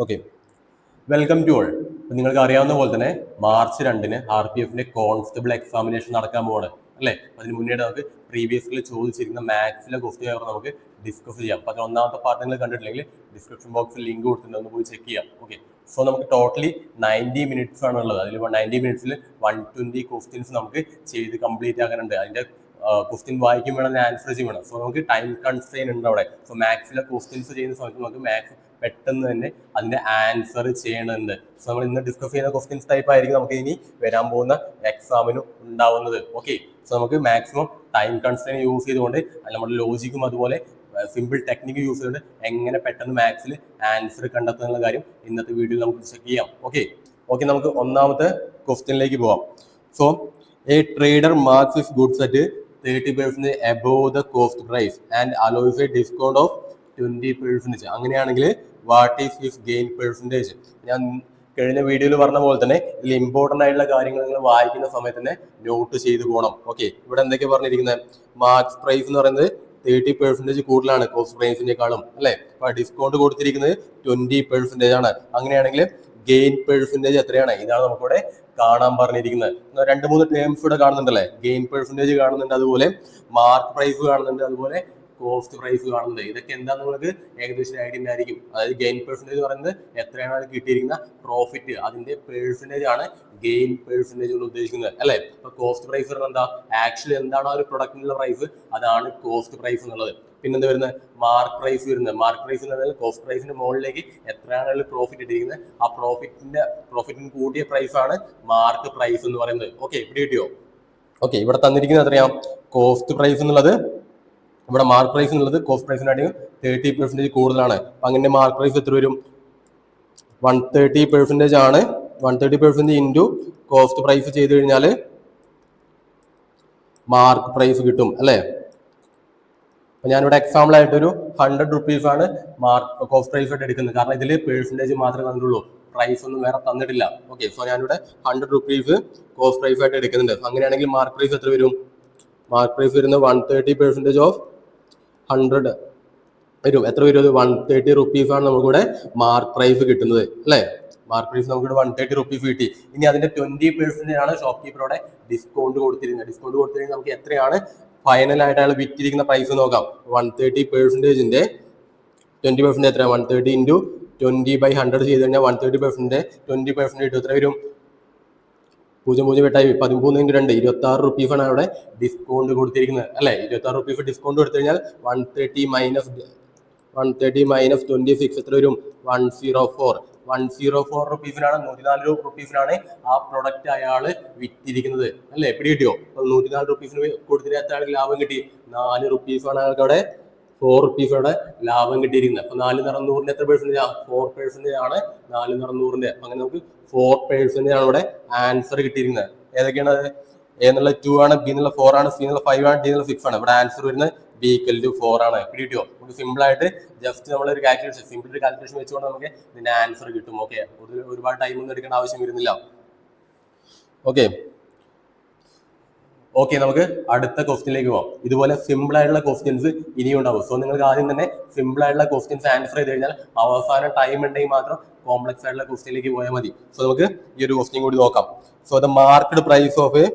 Okay, welcome to all. നിങ്ങൾക്ക് അറിയാവുന്ന പോലെ തന്നെ മാർച്ച് 2-ന് RPF കോൺസ്റ്റബിൾ എക്സാമിനേഷൻ നടക്കാൻ പോവാണ് അല്ലേ. അതിന് മുന്നേ നമുക്ക് പ്രീവിയസ്ലി ചോദിച്ചിരുന്ന മാത്സിലെ ക്വസ്റ്റ്യൻ പേപ്പർ നമുക്ക് ഡിസ്കസ് ചെയ്യാം. അപ്പോൾ അതിൽ ഒന്നാമത്തെ പാർട്ട് നിങ്ങൾ കണ്ടിട്ടില്ലെങ്കിൽ ഡിസ്ക്രിപ്ഷൻ ബോക്സിൽ ലിങ്ക് കൊടുത്തിട്ടുണ്ട്, ഒന്ന് പോയി ചെക്ക് ചെയ്യാം. ഓക്കെ, സോ നമുക്ക് ടോട്ടലി 90 മിനിറ്റ്സ് ആണ് ഉള്ളത്. അതിൽ 90 മിനിറ്റ്സിൽ 120 ക്വസ്റ്റ്യൻസ് നമുക്ക് ചെയ്ത് കംപ്ലീറ്റ് ആക്കാനുണ്ട്. അതിൻ്റെ ക്വസ്റ്റ്യൻ വായിക്കും വേണം, ആൻസർ ചെയ്യും വേണം. സോ നമുക്ക് ടൈം കൺസ്ട്രെയിൻ ഉണ്ട് അവിടെ. സോ മാത്സിലെ ക്വസ്റ്റ്യൻസ് ചെയ്യുന്ന സമയത്ത് നമുക്ക് മാത്സ് പെട്ടെന്ന് തന്നെ അതിന്റെ ആൻസർ ചെയ്യണമെന്നുണ്ട്. സോ നമ്മൾ ഇന്ന് ഡിസ്കസ് ചെയ്യുന്ന ക്വസ്റ്റ്യൻസ് ടൈപ്പ് ആയിരിക്കും നമുക്ക് ഇനി വരാൻ പോകുന്ന എക്സാമിനും ഉണ്ടാവുന്നത്. ഓക്കെ, സോ നമുക്ക് മാക്സിമം ടൈം കൺസ്ട്രെയിൻ യൂസ് ചെയ്തുകൊണ്ട് നമ്മുടെ ലോജിക്കും അതുപോലെ സിമ്പിൾ ടെക്നിക്ക് യൂസ് ചെയ്തുകൊണ്ട് എങ്ങനെ പെട്ടെന്ന് മാത്സിൽ ആൻസർ കണ്ടെത്തുന്ന കാര്യം ഇന്നത്തെ വീഡിയോയിൽ നമുക്ക് ചെക്ക് ചെയ്യാം. ഓക്കെ, നമുക്ക് ഒന്നാമത്തെ ക്വസ്റ്റ്യനിലേക്ക് പോവാം. So A trader marks his goods at 30% above the cost price and allows a discount of 20%. അങ്ങനെയാണെങ്കിൽ what is his gain percentage? ഞാൻ കഴിഞ്ഞ വീഡിയോയിൽ പറഞ്ഞ പോലെ തന്നെ ഇതിൽ ഇമ്പോർട്ടൻ്റ് ആയിട്ടുള്ള കാര്യങ്ങൾ നിങ്ങൾ വായിക്കുന്ന സമയത്ത് തന്നെ നോട്ട് ചെയ്തു പോകണം. ഓക്കെ, ഇവിടെ എന്തൊക്കെ പറഞ്ഞിരിക്കുന്നത്? മാർക്സ് പ്രൈസ് എന്ന് പറയുന്നത് 30% കൂടുതലാണ് കോസ്റ്റ് പ്രൈസിനേക്കാളും അല്ലേ. അപ്പൊ ഡിസ്കൗണ്ട് കൊടുത്തിരിക്കുന്നത് 20% ആണ്. അങ്ങനെയാണെങ്കിൽ ഗെയിൻ പെർസെൻറ്റേജ് എത്രയാണ്? ഇതാണ് നമുക്കിവിടെ കാണാൻ പറഞ്ഞിരിക്കുന്നത്. 2-3 ടേംസ് ഇവിടെ കാണുന്നുണ്ടല്ലേ. ഗെയിൻ പെർസെൻറ്റേജ് കാണുന്നുണ്ട്, അതുപോലെ മാർക്ക് പ്രൈസ് കാണുന്നുണ്ട്, അതുപോലെ കോസ്റ്റ് പ്രൈസ് കാണുന്നുണ്ട്. ഇതൊക്കെ എന്താ നിങ്ങൾക്ക് ഏകദേശം ഐഡിയ ഉണ്ടായിരിക്കും. അതായത് ഗെയിൻ പെർസെൻറ്റേജ് പറയുന്നത് എത്രയാണ് കിട്ടിയിരിക്കുന്ന പ്രോഫിറ്റ്, അതിന്റെ പെർസെൻറ്റേജ് ആണ് ഗെയിൻ പെർസെൻറ്റേജ് കൊണ്ട് ഉദ്ദേശിക്കുന്നത് അല്ലേ. അപ്പൊ കോസ്റ്റ് പ്രൈസ് പറഞ്ഞാൽ എന്താ? ആക്ച്വലി എന്താണ് ആ ഒരു പ്രൊഡക്റ്റിനുള്ള പ്രൈസ്, അതാണ് കോസ്റ്റ് പ്രൈസ് എന്നുള്ളത്. പിന്നെന്താ വരുന്നത്? മാർക്ക് പ്രൈസ് വരുന്നത്. മാർക്ക് പ്രൈസ് എന്ന് പറഞ്ഞാൽ കോസ്റ്റ് പ്രൈസിന്റെ മുകളിലേക്ക് എത്രയാണ് പ്രോഫിറ്റ് ഇട്ടിരിക്കുന്നത്, ആ പ്രോഫിറ്റിന് കൂടിയ പ്രൈസ് ആണ് മാർക്ക് പ്രൈസ് എന്ന് പറയുന്നത്. ഓക്കെ, ഇവിടെ കിട്ടിയോ? ഓക്കെ, ഇവിടെ തന്നിരിക്കുന്നത് എത്രയാ? കോസ്റ്റ് പ്രൈസ് എന്നുള്ളത്, ഇവിടെ മാർക്ക് പ്രൈസ് എന്നുള്ളത് കോസ്റ്റ് പ്രൈസിനായിട്ട് 30% കൂടുതലാണ്. അപ്പൊ അങ്ങനെ മാർക്ക് പ്രൈസ് എത്ര വരും? 130% ആണ്. 130% ഇൻറ്റു കോസ്റ്റ് പ്രൈസ് ചെയ്ത് കഴിഞ്ഞാൽ മാർക്ക് പ്രൈസ് കിട്ടും അല്ലേ. അപ്പൊ ഞാനിവിടെ എക്സാമ്പിൾ ആയിട്ടൊരു 100 റുപ്പീസ് ആണ് മാർക്ക് കോസ്റ്റ് പ്രൈസ് ആയിട്ട് എടുക്കുന്നത്. കാരണം ഇതിൽ പെർസെൻറ്റേജ് മാത്രമേ തന്നിട്ടുള്ളൂ, പ്രൈസ് ഒന്നും വേറെ തന്നിട്ടില്ല. ഓക്കെ, സോ ഞാനിവിടെ 100 റുപ്പീസ് കോസ്റ്റ് പ്രൈസ് ആയിട്ട് എടുക്കുന്നുണ്ട്. അങ്ങനെയാണെങ്കിൽ മാർക്ക് പ്രൈസ് എത്ര വരും? മാർക്ക് പ്രൈസ് വരുന്നത് 130% ഓഫ് 100 വരും. എത്ര വരും? 130 റുപ്പീസ് ആണ് നമുക്കിവിടെ മാർക്ക് പ്രൈസ് കിട്ടുന്നത് അല്ലേ. മാർക്ക് പ്രൈസ് നമുക്കിവിടെ 130 റുപ്പീസ് കിട്ടി. ഇനി അതിന്റെ 20% ആണ് ഷോപ്പ് കീപ്പറോടെ ഡിസ്കൗണ്ട് കൊടുത്തിരിക്കുന്നത്. ഡിസ്കൗണ്ട് കൊടുത്തിരിക്കുന്നത് നമുക്ക് എത്രയാണ് ഫൈനൽ ആയിട്ട് അയാൾ വിറ്റിരിക്കുന്ന പ്രൈസ് നോക്കാം. 130%ന്റെ 20% എത്ര? 130 ഇൻറ്റു 20/100 ചെയ്ത് കഴിഞ്ഞാൽ 130% 20% കിട്ടും. എത്ര വരും? 0.8 13 ഇൻറ്റു 2 26 റുപ്പീസാണ് അവിടെ ഡിസ്കൗണ്ട് കൊടുത്തിരിക്കുന്നത് അല്ലെ. 26 റുപ്പീസ് ഡിസ്കൗണ്ട് കൊടുത്തു കഴിഞ്ഞാൽ 130 മൈനസ് 26 എത്ര വരും? 104 റുപ്പീസിനാണ്, 104 റുപ്പീസിനാണ് ആ പ്രൊഡക്റ്റ് അയാൾ വിറ്റിരിക്കുന്നത് അല്ലെ. എപ്പിടി കിട്ടിയോ? 104 റുപ്പീസിന് കൊടുത്തിട്ട് എത്ര ലാഭം കിട്ടി? 4 റുപ്പീസാണ് അയാൾക്ക് അവിടെ 4 റുപ്പീസോടെ ലാഭം കിട്ടിയിരിക്കുന്നത്. അപ്പൊ 4/100 എത്ര പെർസെന്റേജ്? 4% ആണ് 4/100. അങ്ങനെ നമുക്ക് 4% ആണ് ഇവിടെ ആൻസർ കിട്ടിയിരിക്കുന്നത്. ഏതൊക്കെയാണ്? എ എന്നുള്ള 2 ആണ്, ബി എന്നുള്ള 4 ആണ്, സി എന്നുള്ള 5 ആണ്, ഡി എന്നുള്ള 6 ആണ്. ഇവിടെ ആൻസർ വരുന്നത് ബി = 4 ആണ്. കിട്ടിയോ? നമുക്ക് സിമ്പിൾ ആയിട്ട് ജസ്റ്റ് നമ്മളൊരു സിമ്പിൾ ഒരു കാൽക്കുലേഷൻ വെച്ചുകൊണ്ട് നമുക്ക് ഇതിന്റെ ആൻസർ കിട്ടും. ഓക്കെ, ഒരുപാട് ടൈം ഒന്നും എടുക്കേണ്ട ആവശ്യം വരുന്നില്ല. ഓക്കെ, നമുക്ക് അടുത്ത ക്വസ്റ്റ്യനിലേക്ക് പോകാം. ഇതുപോലെ സിമ്പിൾ ആയിട്ടുള്ള ക്വസ്റ്റ്യൻസ് ഇനിയും ഉണ്ടാവും. സോ നിങ്ങൾക്ക് ആദ്യം തന്നെ സിമ്പിൾ ആയിട്ടുള്ള ക്വസ്റ്റ്യൻസ് ആൻസർ ചെയ്ത് കഴിഞ്ഞാൽ അവസാനം ടൈം ഉണ്ടെങ്കിൽ മാത്രം കോംപ്ലക്സ് ആയിട്ടുള്ള ക്വസ്റ്റ്യനിലേക്ക് പോയാൽ മതി. സോ നമുക്ക് ഈ ഒരു ക്വസ്റ്റ്യൻ കൂടി നോക്കാം. So the market price of a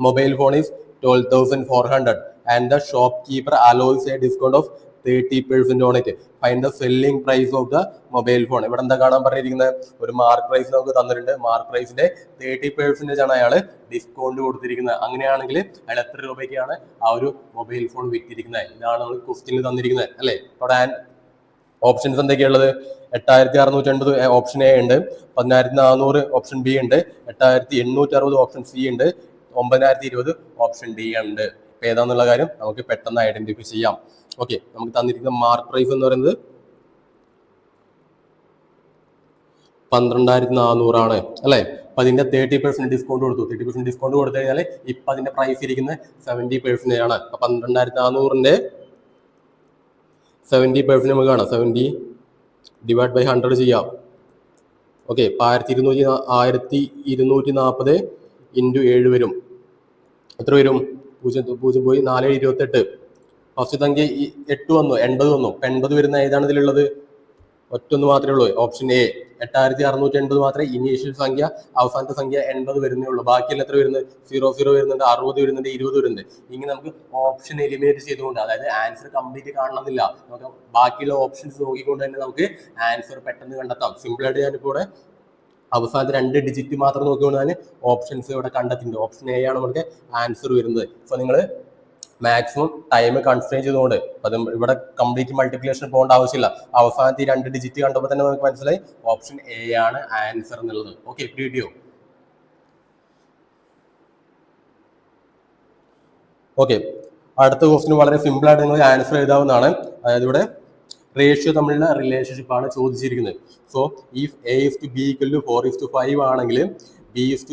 mobile phone is 12,400 and the shopkeeper allows a discount of 30% on it. Find the selling price of the mobile phone. ഇവിടെ എന്താ കാണാൻ പറഞ്ഞിരിക്കുന്നത്? ഒരു മാർക്ക് പ്രൈസ് നമുക്ക് തന്നിട്ടുണ്ട്. മാർക്ക് പ്രൈസിന്റെ 30% ആണ് അയാൾ ഡിസ്കൗണ്ട് കൊടുത്തിരിക്കുന്നത്. അങ്ങനെയാണെങ്കിൽ അയാൾ എത്ര രൂപയ്ക്കാണ് ആ ഒരു മൊബൈൽ ഫോൺ വിറ്റിരിക്കുന്നത്? ഇതാണ് നമ്മൾ ക്വസ്റ്റ്യനിൽ തന്നിരിക്കുന്നത് അല്ലേ. അവിടെ ഓപ്ഷൻസ് എന്തൊക്കെയുള്ളത്? 8,650 ഓപ്ഷൻ എ ഉണ്ട്, 10,400 ഓപ്ഷൻ ബി ഉണ്ട്, 8,860 ഓപ്ഷൻ സി ഉണ്ട്, 9,020 ഓപ്ഷൻ ഡി ഉണ്ട്. ഇപ്പൊ ഏതാന്നുള്ള കാര്യം നമുക്ക് പെട്ടെന്ന് ഐഡന്റിഫൈ ചെയ്യാം. ഓക്കെ, നമുക്ക് തന്നിരിക്കുന്ന മാർക്ക് പ്രൈസ് എന്ന് പറയുന്നത് 12,400 ആണ് അല്ലെ. അപ്പൊ അതിന്റെ 30% ഡിസ്കൗണ്ട് കൊടുത്തു. 30% ഡിസ്കൗണ്ട് കൊടുത്തു കഴിഞ്ഞാൽ ഇപ്പൊ അതിന്റെ പ്രൈസ് ഇരിക്കുന്നത് 70% ആണ്. അപ്പൊ 12,400ന്റെ 70% നമുക്ക് കാണാം. 70 / 100 ചെയ്യാം. ഓക്കെ, 1,240 ഇൻറ്റു 7 വരും. എത്ര വരും? 0.428. ഫസ്റ്റ് സംഖ്യ 8 വന്നു, 80 വന്നു. 80 വരുന്ന ഏതാണ് ഇതിലുള്ളത്? ഒറ്റൊന്ന് മാത്രമേ ഉള്ളൂ, ഓപ്ഷൻ എ. 8680 മാത്രമേ ഇനീഷ്യൽ സംഖ്യ, അവസാനത്തെ സംഖ്യ 80 വരുന്നേ ഉള്ളൂ. ബാക്കിയെല്ലാം എത്ര വരുന്നത്? 00 വരുന്നുണ്ട്, 60 വരുന്നുണ്ട്, 20 വരുന്നുണ്ട്. ഇങ്ങനെ നമുക്ക് ഓപ്ഷൻ എലിമിനേറ്റ് ചെയ്തുകൊണ്ട്, അതായത് ആൻസർ കംപ്ലീറ്റ് കാണണമെന്നില്ല, നമുക്ക് ബാക്കിയുള്ള ഓപ്ഷൻസ് നോക്കിക്കൊണ്ട് തന്നെ നമുക്ക് ആൻസർ പെട്ടെന്ന് കണ്ടെത്താം. സിമ്പിൾ ആയിട്ട് ഞാനിപ്പോൾ ഇവിടെ അവസാനത്തെ 2 ഡിജിറ്റ് മാത്രം നോക്കിക്കൊണ്ട് തന്നെ ഓപ്ഷൻസ് ഇവിടെ കണ്ടെത്തിയിട്ടുണ്ട്. ഓപ്ഷൻ എ ആണ് നമുക്ക് ആൻസർ വരുന്നത്. സോ നിങ്ങൾ മാക്സിമം ടൈം കൺസ്ട്രെയിൻ ചെയ്തുകൊണ്ട് അത് ഇവിടെ കംപ്ലീറ്റ് മൾട്ടിപ്ലിക്കേഷൻ പോകേണ്ട ആവശ്യമില്ല. അവസാനത്തെ 2 ഡിജിറ്റ് കണ്ടപ്പോൾ തന്നെ നമുക്ക് മനസ്സിലായി ഓപ്ഷൻ എ ആണ് ആൻസർ എന്നുള്ളത്. Okay, video okay. അടുത്ത ക്വസ്റ്റിന് വളരെ സിമ്പിൾ ആയിട്ട് നിങ്ങൾ ആൻസർ എഴുതാവുന്നതാണ്. അതായത് ഇവിടെ റേഷ്യോ തമ്മിലുള്ള റിലേഷൻഷിപ്പ് ആണ് ചോദിച്ചിരിക്കുന്നത്. So if A is to B equal to 4:5 ആണെങ്കിൽ B is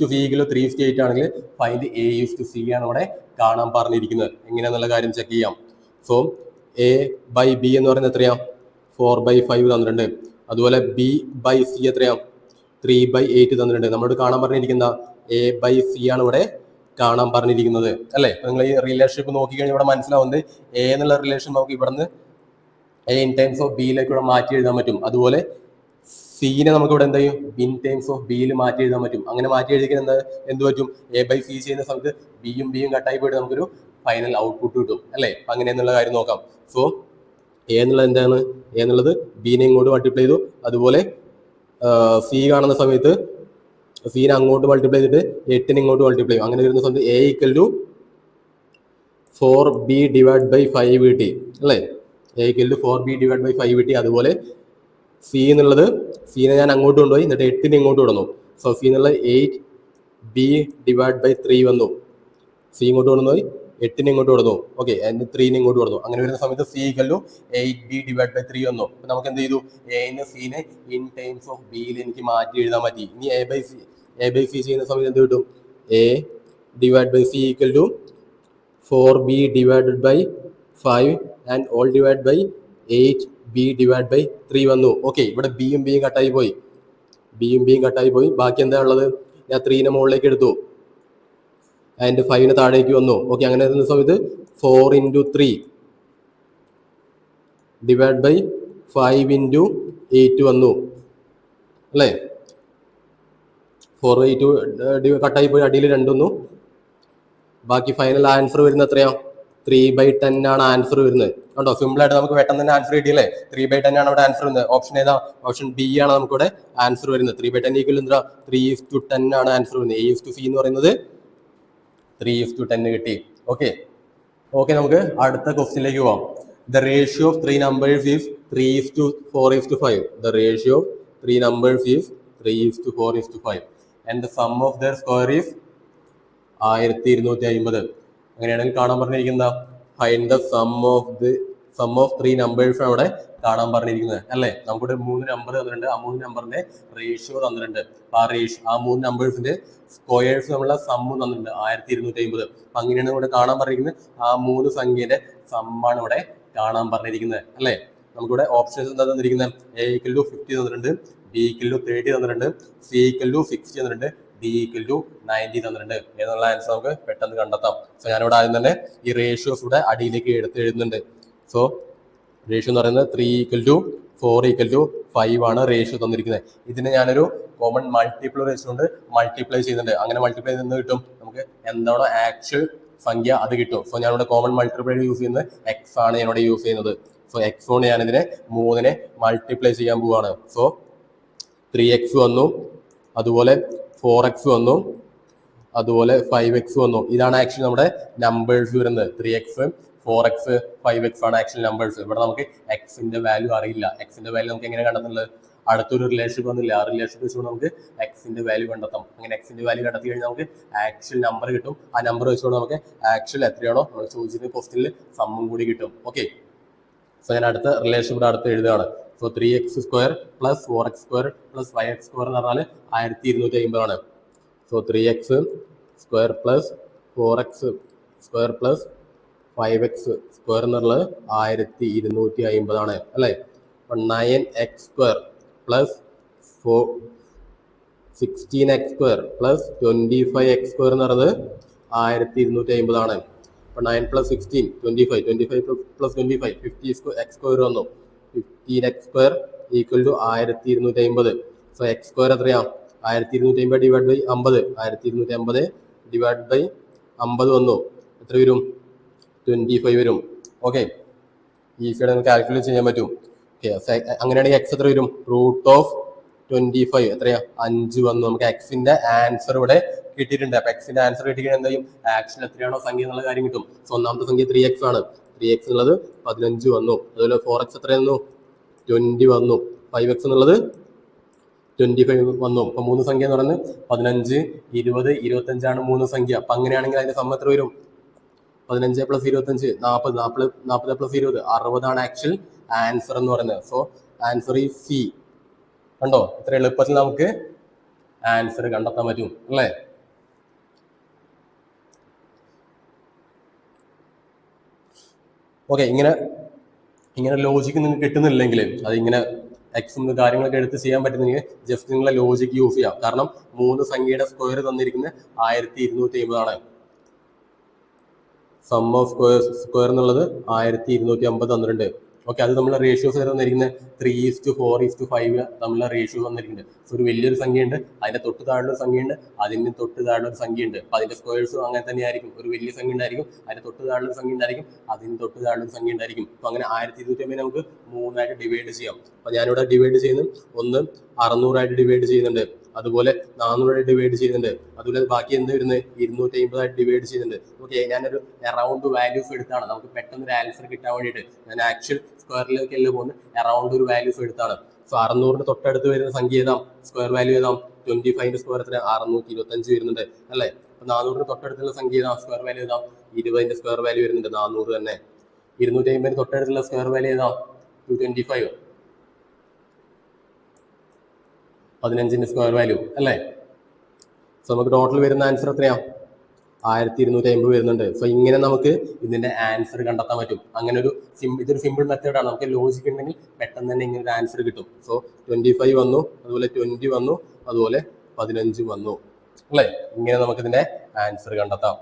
to C equal to 3:8 ആണെങ്കിൽ find A is to C ആണ് ഇവിടെ കാണാൻ പറഞ്ഞിരിക്കുന്നത്. എങ്ങനെയാന്നുള്ള കാര്യം ചെക്ക് ചെയ്യാം. സോ എ ബൈ ബി എന്ന് പറയുന്നത് എത്രയാ? 4/5 തന്നിട്ടുണ്ട്. അതുപോലെ ബി ബൈ സി എത്രയാ? 3/8 തന്നിട്ടുണ്ട്. നമ്മളോട് കാണാൻ പറഞ്ഞിരിക്കുന്ന എ ബൈ സി ആണ് ഇവിടെ കാണാൻ പറഞ്ഞിരിക്കുന്നത്, അല്ലേ? നിങ്ങൾ ഈ റിലേഷൻഷിപ്പ് നോക്കിക്കഴിഞ്ഞാൽ ഇവിടെ മനസ്സിലാവുന്നത് എ എന്നുള്ള റിലേഷൻ നമുക്ക് ഇവിടുന്ന് എ ഇൻ ടൈംസ് ഓഫ് ബിയിലേക്ക് ഇവിടെ മാറ്റി എഴുതാൻ പറ്റും. അതുപോലെ സീനെ നമുക്ക് ഇവിടെ എന്താ ചെയ്യും? ഇൻ ടൈംസ് ഓഫ് ബിയിൽ മാറ്റി എഴുതാൻ പറ്റും. അങ്ങനെ മാറ്റി എഴുതിക്കാൻ എന്ത് പറ്റും? എ ബൈ സി ചെയ്യുന്ന സമയത്ത് ബിയും കട്ടായി പോയിട്ട് നമുക്കൊരു ഫൈനൽ ഔട്ട്പുട്ട് കിട്ടും, അല്ലേ? അപ്പം അങ്ങനെ എന്നുള്ള കാര്യം നോക്കാം. സോ എ എന്നുള്ളത് എന്താണ്? എ എന്നുള്ളത് ബിനെ ഇങ്ങോട്ട് മൾട്ടിപ്ലൈ ചെയ്തു. അതുപോലെ സി കാണുന്ന സമയത്ത് സീനെ അങ്ങോട്ട് മൾട്ടിപ്ലൈ ചെയ്തിട്ട് 8നെ ഇങ്ങോട്ട് മൾട്ടിപ്ലൈ ചെയ്യും. അങ്ങനെ വരുന്ന സമയത്ത് A equal to 4b divide by 5 കിട്ടി, അല്ലേ? A equal to 4b divide by 5 കിട്ടി. അതുപോലെ സി എന്നുള്ളത് സീനെ ഞാൻ അങ്ങോട്ട് കൊണ്ടുപോയി, എന്നിട്ട് 8നെ ഇങ്ങോട്ട് കൊടുന്നു. സോ സി എന്നുള്ളത് 8b ഡിവൈഡ് ബൈ 3 വന്നു. സി ഇങ്ങോട്ട് കൊണ്ടുപോയി 8നെ ഇങ്ങോട്ട് കൊടുന്നു. ഓക്കെ, അതിന് 3നെ ഇങ്ങോട്ട് കൊടുന്നു. അങ്ങനെ വരുന്ന സമയത്ത് C equal to 8b divide by 3 വന്നു. അപ്പൊ നമുക്ക് എന്ത് ചെയ്തു? എനെ സീനെ ഇൻ ടൈംസ് ഓഫ് ബിയിൽ എനിക്ക് മാറ്റി എഴുതാൻ പറ്റി. ഇനി എ ബൈ സി ചെയ്യുന്ന സമയത്ത് എന്ത് കിട്ടും? A divide by C equal to 4b divided by 5 and all divide by 8b divide by 3 വന്നു. ഓക്കെ, ഇവിടെ ബിയും കട്ടായി പോയി. ബാക്കി എന്താ ഉള്ളത്? ഞാൻ 3നെ മുകളിലേക്ക് എടുത്തു, അതിന്റെ 5നെ താഴേക്ക് വന്നു. ഓക്കെ, അങ്ങനെ വരുന്ന സമയത്ത് 4 into 3 ഡിവൈഡ് ബൈ 5 into 8 വന്നു, അല്ലേ? 4 8 കട്ടായി പോയി, അടിയിൽ 2 വന്നു. ബാക്കി ഫൈനൽ ആൻസർ വരുന്നത് എത്രയാ? 3/10 ആണ് ആൻസർ വരുന്നത്. കണ്ടോ, സിമ്പിൾ ആയിട്ട് നമുക്ക് പെട്ടെന്ന് തന്നെ ആൻസർ കിട്ടിയല്ലേ? 3/10 ആണ് ഇവിടെ ആൻസർ വരുന്നത്. ഓപ്ഷൻ ഏതാ? ഓപ്ഷൻ ബി ആണ് നമുക്ക് ഇവിടെ ആൻസർ വരുന്നത്. 3/10 ഈക്വൽ എന്താ? 3:10 ആണ് ആൻസർ വരുന്നത്. A/C എന്ന് പറയുന്നത് 3:10 കിട്ടി. ഓക്കെ, നമുക്ക് അടുത്ത ക്വസ്റ്റ്യനിലേക്ക് പോവാം. The ratio of three numbers is 3:4:5. The ratio of three numbers is 3:4:5. And the sum of their square is 1250. അങ്ങനെയാണെങ്കിൽ കാണാൻ പറഞ്ഞിരിക്കുന്ന find the sum of three numbers ആണ് അവിടെ കാണാൻ പറഞ്ഞിരിക്കുന്നത്, അല്ലേ? നമുക്കിവിടെ 3 നമ്പർ തന്നിട്ടുണ്ട്. ആ 3 നമ്പറിന്റെ റേഷ്യോ തന്നിട്ടുണ്ട്. ആ 3 നമ്പേഴ്സിന്റെ സ്ക്വയേഴ്സ് നമ്മളെ സമ്മ് തന്നിട്ടുണ്ട് 1250. അങ്ങനെയാണ് ഇവിടെ കാണാൻ പറഞ്ഞിരിക്കുന്നത്. ആ 3 സംഖ്യയുടെ സമ്മാണ് ഇവിടെ കാണാൻ പറഞ്ഞിരിക്കുന്നത്, അല്ലേ? നമുക്കിവിടെ ഓപ്ഷൻസ് എന്താ തന്നിരിക്കുന്നത്? എ ഈക്വൽ ടു 50 തന്നിട്ടുണ്ട്, ബി ഈക്വൽ ടു 30 തന്നിട്ടുണ്ട്, സി ഈക്വൽ ടു 60 തന്നിട്ടുണ്ട്, ഡി ഈക്വൽ ടു 90 തന്നിട്ടുണ്ട്. എന്നുള്ള ആൻസർ നമുക്ക് പെട്ടെന്ന് കണ്ടെത്താം. സോ ഞാനിവിടെ ആദ്യം തന്നെ ഈ റേഷ്യോസ് ഇവിടെ അടിയിലേക്ക് എഴുതുന്നുണ്ട്. സോ റേഷ്യോ എന്ന് പറയുന്നത് 3:4:5 ആണ് റേഷ്യോ തന്നിരിക്കുന്നത്. ഇതിനെ ഞാനൊരു കോമൺ മൾട്ടിപ്പിൾ വെച്ചുകൊണ്ട് മൾട്ടിപ്ലൈ ചെയ്യുന്നുണ്ട്. അങ്ങനെ മൾട്ടിപ്ലൈ ചെയ്ത് കിട്ടും നമുക്ക് എന്താണോ ആക്ച്വൽ സംഖ്യ അത് കിട്ടും. സോ ഞാനിവിടെ കോമൺ മൾട്ടിപ്ലൈ യൂസ് ചെയ്യുന്നത് എക്സ് ആണ് ഞാനിവിടെ യൂസ് ചെയ്യുന്നത്. സോ എക്സ് കൊണ്ട് ഞാനിതിനെ 3നെ മൾട്ടിപ്ലൈ ചെയ്യാൻ പോവുകയാണ്. സോ 3x വന്നു, അതുപോലെ 4x വന്നു, അതുപോലെ 5x വന്നു. ഇതാണ് ആക്ച്വലി നമ്മുടെ നമ്പേഴ്സ് വരുന്നത്. 3x 4x 5x ആണ് ആക്ച്വൽ നമ്പേഴ്സ്. ഇവിടെ നമുക്ക് എക്സിന്റെ വാല്യൂ അറിയില്ല. എക്സിന്റെ വാല്യൂ നമുക്ക് എങ്ങനെ കണ്ടെത്തുന്നത്? അടുത്തൊരു റിലേഷൻഷിപ്പ് വന്നില്ല, ആ റിലേഷൻഷിപ്പ് വെച്ചുകൊണ്ട് നമുക്ക് എക്സിന്റെ വാല്യൂ കണ്ടെത്താം. അങ്ങനെ എക്സിന്റെ വാല്യൂ കണ്ടെത്തി കഴിഞ്ഞാൽ നമുക്ക് ആക്ച്വൽ നമ്പർ കിട്ടും. ആ നമ്പർ വെച്ചുകൊണ്ട് നമുക്ക് ആക്ച്വൽ എത്രയാണോ നമ്മൾ ചോദിച്ചിരുന്ന ക്വസ്റ്റ്യനിൽ സമ്മും കൂടി കിട്ടും. ഓക്കെ, സോ ഞാൻ അടുത്ത റിലേഷൻഷിപ്പ് അടുത്ത് എഴുതുകയാണ്. സോ 3x² + 4x² + 5x² എന്ന് പറഞ്ഞാൽ 1250 ആണ്. സോ 3x² + 4x² + 5x² എന്നുള്ളത് 1250 ആണ്, അല്ലേ? 9x² + 16x² + 25x² എന്ന് പറയുന്നത് 1250 ആണ്. അപ്പോൾ 9 + 16 25 25 + 25 50x² വന്നു. 15x² equal to 1250. So x² എത്രയാ? 1250 ഡിവൈഡ് ബൈ 50. 1250 ഡിവൈഡ് ബൈ 50 വന്നു. എത്ര വരും? 25 വരും. ഓക്കെ, ഈസിയായിട്ട് നമുക്ക് കാൽക്കുലേറ്റ് ചെയ്യാൻ പറ്റും. ഓക്കെ, അങ്ങനെയാണെങ്കിൽ എക്സ് എത്ര വരും? √25 എത്രയാ? 5 വന്നു. നമുക്ക് എക്സിന്റെ ആൻസർ ഇവിടെ കിട്ടിയിട്ടുണ്ട്. അപ്പൊ എക്സിന്റെ ആൻസർ കിട്ടിക്കഴിഞ്ഞാൽ എന്താ ചെയ്യും? ആക്ച്വൽ എത്രയാണോ സംഖ്യ എന്നുള്ള കാര്യം കിട്ടും. സോ ഒന്നാമത്തെ സംഖ്യ 3x ആണ്. 3x എന്നുള്ളത് 15 വന്നു. അതുപോലെ 4x എത്ര വന്നു? 20 വന്നു. 5x എന്നുള്ളത് 25 വന്നു. അപ്പൊ മൂന്ന് സംഖ്യ എന്ന് പറയുന്നത് 15, 20, 25 ആണ് മൂന്ന് സംഖ്യ. അപ്പൊ അങ്ങനെയാണെങ്കിൽ അതിന്റെ സമ്മ എത്ര വരും? 15 + 25 40, 40 + 20 60 ആണ് ആക്ച്വൽ ആൻസർ എന്ന് പറയുന്നത്. സോ ആൻസർ ഈ സി. കണ്ടോ, ഇത്ര എളുപ്പത്തിൽ നമുക്ക് ആൻസർ കണ്ടെത്താൻ പറ്റും അല്ലേ? ഓക്കെ, ഇങ്ങനെ ലോജിക്ക് നിങ്ങൾക്ക് കിട്ടുന്നില്ലെങ്കിൽ, അത് ഇങ്ങനെ എക്സും കാര്യങ്ങളൊക്കെ എടുത്ത് ചെയ്യാൻ പറ്റുന്നെങ്കിൽ ജസ്റ്റ് നിങ്ങളെ ലോജിക്ക് യൂസ് ചെയ്യാം. കാരണം മൂന്ന് സംഖ്യയുടെ സ്ക്വയർ തന്നിരിക്കുന്നത് 1250 ആണ്. സം ഓഫ് സ്ക്വയർ എന്നുള്ളത് 1250 തന്നിട്ടുണ്ട്. ഓക്കെ, അത് നമ്മളെ റേഷ്യോസ് തന്നിരിക്കുന്നത് 3:4:5 തമ്മിലുള്ള റേഷ്യോ തന്നിരിക്കുന്നത്. സോ ഒരു വലിയൊരു സംഖ്യയുണ്ട്, അതിന്റെ തൊട്ട് താഴെയുള്ള സംഖ്യയുണ്ട്, അതിന് തൊട്ട് താഴെയുള്ള ഒരു സംഖ്യയുണ്ട്. അപ്പൊ അതിന്റെ സ്ക്വയർസും അങ്ങനെ തന്നെ ആയിരിക്കും. ഒരു വലിയ സംഖ്യ ഉണ്ടായിരിക്കും, അതിന്റെ തൊട്ട് താഴെയുള്ള സംഖ്യ ഉണ്ടായിരിക്കും, അതിന് തൊട്ട് താഴെയുള്ള സംഖ്യ ഉണ്ടായിരിക്കും. അപ്പൊ അങ്ങനെ 1250 നമുക്ക് 3 ഡിവൈഡ് ചെയ്യാം. അപ്പൊ ഞാനിവിടെ ഡിവൈഡ് ചെയ്യുന്നത് ഒന്ന് 600 ഡിവൈഡ് ചെയ്യുന്നുണ്ട്, അതുപോലെ 400 ഡിവൈഡ് ചെയ്യുന്നുണ്ട്, അതുപോലെ ബാക്കി എന്ത് വരുന്നത് 250 ഡിവൈഡ് ചെയ്യുന്നുണ്ട്. ഓക്കെ, ഞാനൊരു അറൗണ്ട് വാല്യൂസ് എടുത്താണ് നമുക്ക് പെട്ടെന്ന് ഒരു ആൻസർ കിട്ടാൻ വേണ്ടിയിട്ട്. ഞാൻ ആക്ച്വൽ സ്ക്വയറിലേക്ക് അല്ലേ പോകുന്നത്, അറൗണ്ട് ഒരു വാല്യൂസ് എടുത്താണ്. സോ 600 തൊട്ടടുത്ത് വരുന്ന സംഖ്യ ഏതാ? സ്ക്വയർ വാല്യൂ ഏതാ? 25 സ്ക്വയർ എത്ര? 625 വരുന്നുണ്ട് അല്ലേ? അപ്പൊ 400 തൊട്ടടുത്തുള്ള സംഖ്യ ഏതാ? സ്ക്വയർ വാല്യൂ ഏതാ? 20 സ്ക്വയർ വാല്യൂ വരുന്നുണ്ട്, 400 തന്നെ. 250 തൊട്ടടുത്തുള്ള സ്ക്വയർ വാല്യൂ ഏതാ? 225, 15 സ്ക്വയർ വാല്യൂ അല്ലേ? സോ നമുക്ക് ടോട്ടൽ വരുന്ന ആൻസർ എത്രയാ? 1250 വരുന്നുണ്ട്. സോ ഇങ്ങനെ നമുക്ക് ഇതിന്റെ ആൻസർ കണ്ടെത്താൻ പറ്റും. അങ്ങനെ ഇതൊരു സിമ്പിൾ മെത്തേഡാണ്. നമുക്ക് ലോജിക് ഉണ്ടെങ്കിൽ പെട്ടെന്ന് തന്നെ ഇങ്ങനെ ഒരു ആൻസർ കിട്ടും. സോ 25 വന്നു, അതുപോലെ 20 വന്നു, അതുപോലെ 15 വന്നു അല്ലേ? ഇങ്ങനെ നമുക്ക് ഇതിന്റെ ആൻസർ കണ്ടെത്താം.